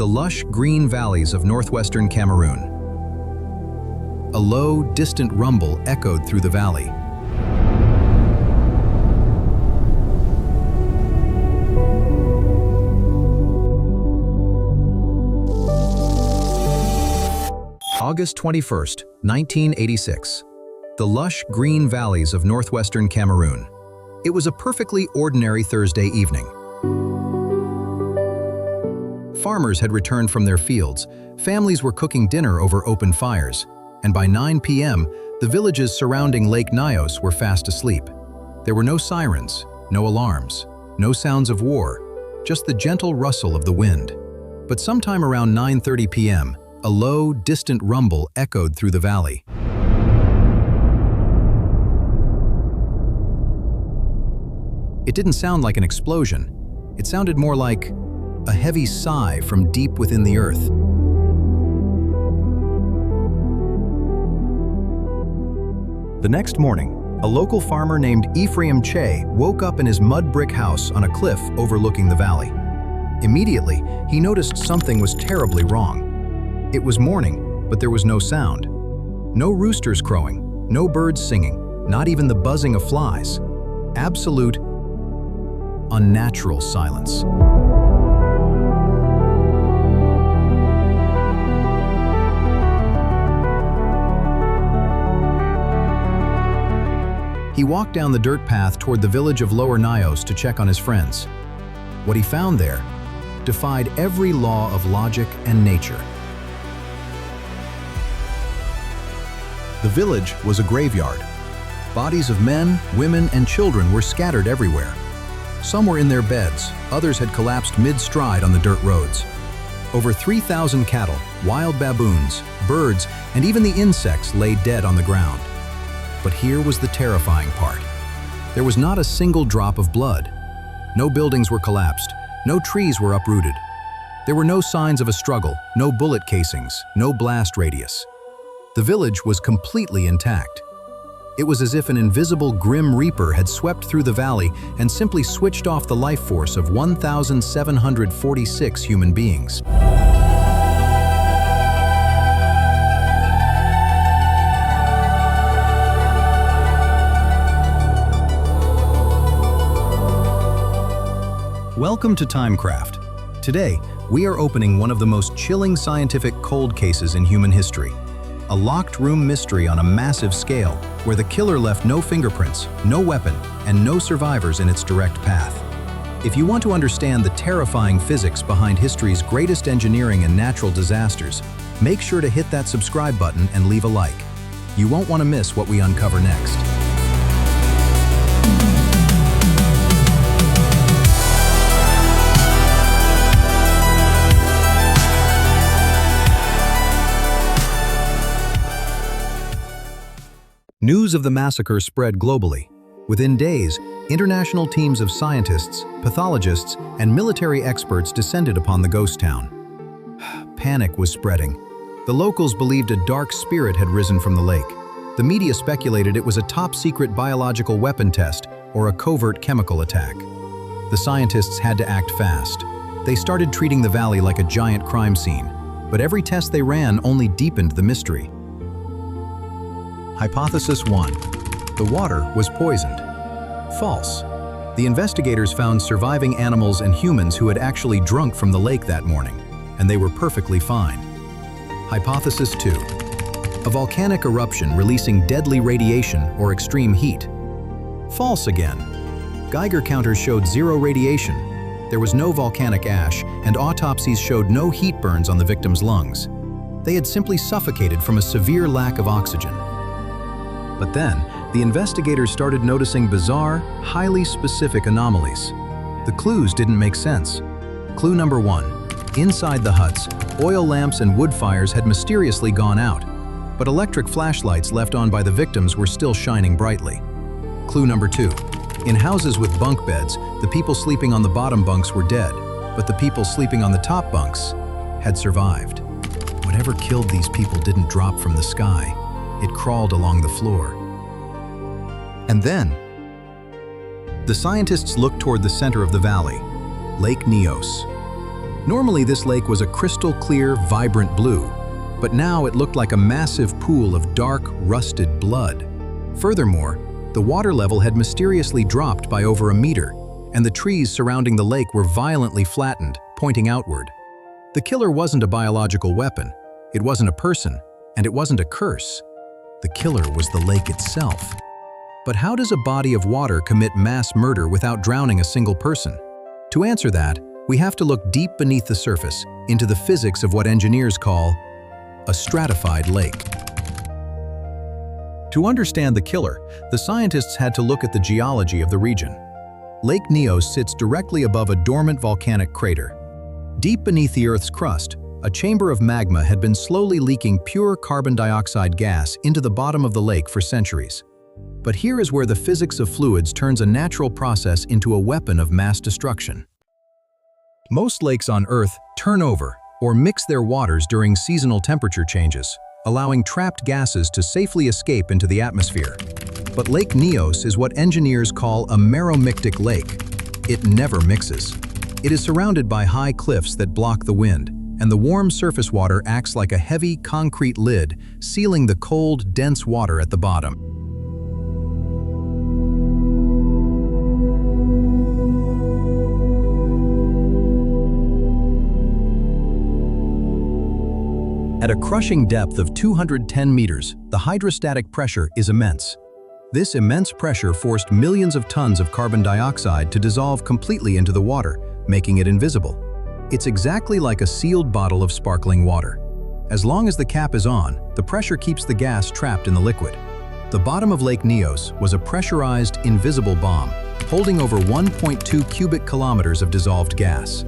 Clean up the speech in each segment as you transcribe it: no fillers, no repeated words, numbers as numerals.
the lush green valleys of northwestern Cameroon. A low, distant rumble echoed through the valley. August 21st, 1986. The lush green valleys of northwestern Cameroon. It was a perfectly ordinary Thursday evening. Farmers had returned from their fields, families were cooking dinner over open fires, and by 9 p.m., the villages surrounding Lake Nyos were fast asleep. There were no sirens, no alarms, no sounds of war, just the gentle rustle of the wind. But sometime around 9:30 p.m., a low, distant rumble echoed through the valley. It didn't sound like an explosion. It sounded more like a heavy sigh from deep within the earth. The next morning, a local farmer named Ephraim Che woke up in his mud brick house on a cliff overlooking the valley. Immediately, he noticed something was terribly wrong. It was morning, but there was no sound. No roosters crowing, no birds singing, not even the buzzing of flies. Absolute, unnatural silence. He walked down the dirt path toward the village of Lower Nyos to check on his friends. What he found there defied every law of logic and nature. The village was a graveyard. Bodies of men, women, and children were scattered everywhere. Some were in their beds, others had collapsed mid-stride on the dirt roads. Over 3,000 cattle, wild baboons, birds, and even the insects lay dead on the ground. But here was the terrifying part. There was not a single drop of blood. No buildings were collapsed, no trees were uprooted. There were no signs of a struggle, no bullet casings, no blast radius. The village was completely intact. It was as if an invisible grim reaper had swept through the valley and simply switched off the life force of 1,746 human beings. Welcome to TimeCraft. Today, we are opening one of the most chilling scientific cold cases in human history. A locked room mystery on a massive scale, where the killer left no fingerprints, no weapon, and no survivors in its direct path. If you want to understand the terrifying physics behind history's greatest engineering and natural disasters, make sure to hit that subscribe button and leave a like. You won't want to miss what we uncover next. News of the massacre spread globally. Within days, international teams of scientists, pathologists, and military experts descended upon the ghost town. Panic was spreading. The locals believed a dark spirit had risen from the lake. The media speculated it was a top-secret biological weapon test or a covert chemical attack. The scientists had to act fast. They started treating the valley like a giant crime scene, but every test they ran only deepened the mystery. Hypothesis 1. The water was poisoned. False. The investigators found surviving animals and humans who had actually drunk from the lake that morning, and they were perfectly fine. Hypothesis 2. A volcanic eruption releasing deadly radiation or extreme heat. False again. Geiger counters showed zero radiation. There was no volcanic ash, and autopsies showed no heat burns on the victims' lungs. They had simply suffocated from a severe lack of oxygen. But then, the investigators started noticing bizarre, highly specific anomalies. The clues didn't make sense. Clue number 1. Inside the huts, oil lamps and wood fires had mysteriously gone out, but electric flashlights left on by the victims were still shining brightly. Clue number 2. In houses with bunk beds, the people sleeping on the bottom bunks were dead, but the people sleeping on the top bunks had survived. Whatever killed these people didn't drop from the sky. It crawled along the floor. And then, the scientists looked toward the center of the valley, Lake Nyos. Normally, this lake was a crystal clear, vibrant blue, but now it looked like a massive pool of dark, rusted blood. Furthermore, the water level had mysteriously dropped by over a meter, and the trees surrounding the lake were violently flattened, pointing outward. The killer wasn't a biological weapon, it wasn't a person, and it wasn't a curse. The killer was the lake itself. But how does a body of water commit mass murder without drowning a single person? To answer that, we have to look deep beneath the surface, into the physics of what engineers call a stratified lake. To understand the killer, the scientists had to look at the geology of the region. Lake Nyos sits directly above a dormant volcanic crater. Deep beneath the Earth's crust, a chamber of magma had been slowly leaking pure carbon dioxide gas into the bottom of the lake for centuries. But here is where the physics of fluids turns a natural process into a weapon of mass destruction. Most lakes on Earth turn over or mix their waters during seasonal temperature changes, allowing trapped gases to safely escape into the atmosphere. But Lake Nyos is what engineers call a meromictic lake. It never mixes. It is surrounded by high cliffs that block the wind, and the warm surface water acts like a heavy concrete lid, sealing the cold, dense water at the bottom. At a crushing depth of 210 meters, the hydrostatic pressure is immense. This immense pressure forced millions of tons of carbon dioxide to dissolve completely into the water, making it invisible. It's exactly like a sealed bottle of sparkling water. As long as the cap is on, the pressure keeps the gas trapped in the liquid. The bottom of Lake Nyos was a pressurized, invisible bomb, holding over 1.2 cubic kilometers of dissolved gas.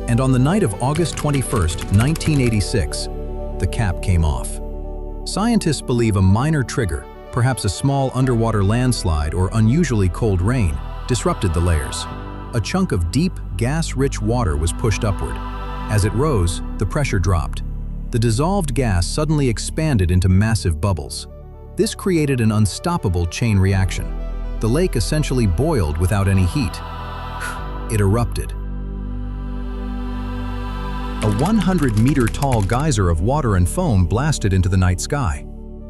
And on the night of August 21st, 1986, the cap came off. Scientists believe a minor trigger, perhaps a small underwater landslide or unusually cold rain, disrupted the layers. A chunk of deep, gas-rich water was pushed upward. As it rose, the pressure dropped. The dissolved gas suddenly expanded into massive bubbles. This created an unstoppable chain reaction. The lake essentially boiled without any heat. It erupted. A 100-meter-tall geyser of water and foam blasted into the night sky.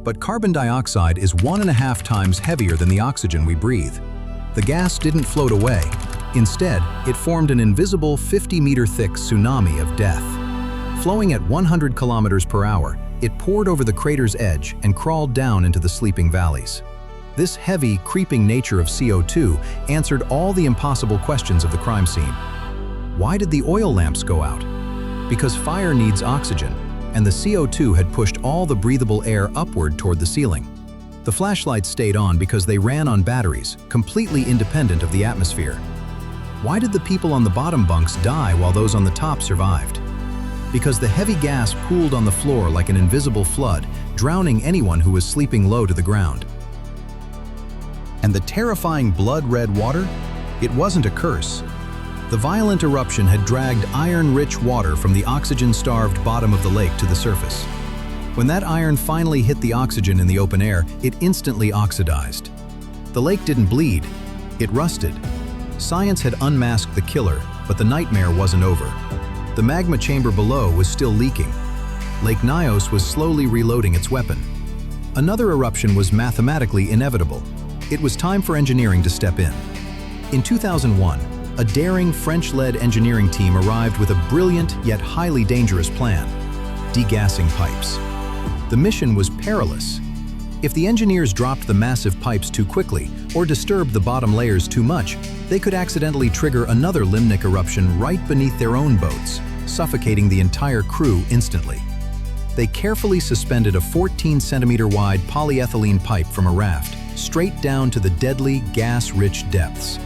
But carbon dioxide is 1.5 times heavier than the oxygen we breathe. The gas didn't float away. Instead, it formed an invisible 50-meter-thick tsunami of death. Flowing at 100 kilometers per hour, it poured over the crater's edge and crawled down into the sleeping valleys. This heavy, creeping nature of CO2 answered all the impossible questions of the crime scene. Why did the oil lamps go out? Because fire needs oxygen, and the CO2 had pushed all the breathable air upward toward the ceiling. The flashlights stayed on because they ran on batteries, completely independent of the atmosphere. Why did the people on the bottom bunks die while those on the top survived? Because the heavy gas pooled on the floor like an invisible flood, drowning anyone who was sleeping low to the ground. And the terrifying blood-red water? It wasn't a curse. The violent eruption had dragged iron-rich water from the oxygen-starved bottom of the lake to the surface. When that iron finally hit the oxygen in the open air, it instantly oxidized. The lake didn't bleed, it rusted. Science had unmasked the killer, but the nightmare wasn't over. The magma chamber below was still leaking. Lake Nyos was slowly reloading its weapon. Another eruption was mathematically inevitable. It was time for engineering to step in. In 2001, a daring French-led engineering team arrived with a brilliant yet highly dangerous plan: degassing pipes. The mission was perilous. If the engineers dropped the massive pipes too quickly or disturbed the bottom layers too much, they could accidentally trigger another limnic eruption right beneath their own boats, suffocating the entire crew instantly. They carefully suspended a 14-centimeter-wide polyethylene pipe from a raft straight down to the deadly, gas-rich depths.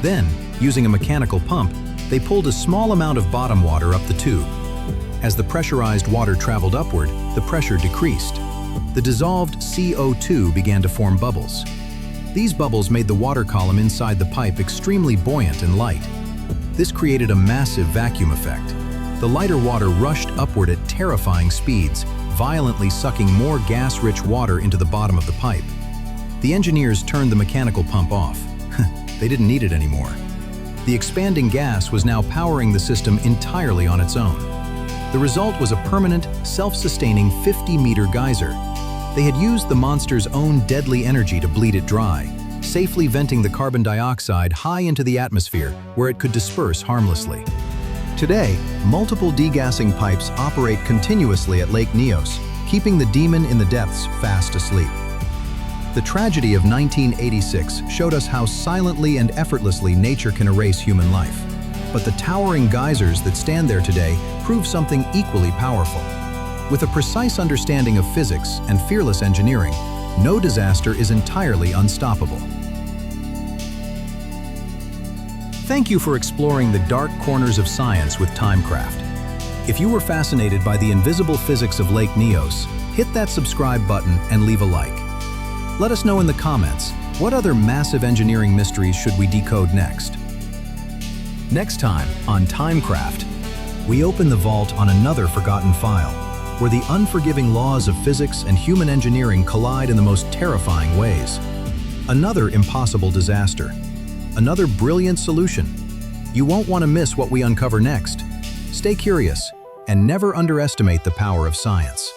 Then, using a mechanical pump, they pulled a small amount of bottom water up the tube. As the pressurized water traveled upward, the pressure decreased. The dissolved CO2 began to form bubbles. These bubbles made the water column inside the pipe extremely buoyant and light. This created a massive vacuum effect. The lighter water rushed upward at terrifying speeds, violently sucking more gas-rich water into the bottom of the pipe. The engineers turned the mechanical pump off. They didn't need it anymore. The expanding gas was now powering the system entirely on its own. The result was a permanent, self-sustaining 50-meter geyser. They had used the monster's own deadly energy to bleed it dry, safely venting the carbon dioxide high into the atmosphere where it could disperse harmlessly. Today, multiple degassing pipes operate continuously at Lake Nyos, keeping the demon in the depths fast asleep. The tragedy of 1986 showed us how silently and effortlessly nature can erase human life. But the towering geysers that stand there today prove something equally powerful. With a precise understanding of physics and fearless engineering, no disaster is entirely unstoppable. Thank you for exploring the dark corners of science with TimeCraft. If you were fascinated by the invisible physics of Lake Nyos, hit that subscribe button and leave a like. Let us know in the comments, what other massive engineering mysteries should we decode next? Next time on TimeCraft, we open the vault on another forgotten file, where the unforgiving laws of physics and human engineering collide in the most terrifying ways. Another impossible disaster. Another brilliant solution. You won't want to miss what we uncover next. Stay curious and never underestimate the power of science.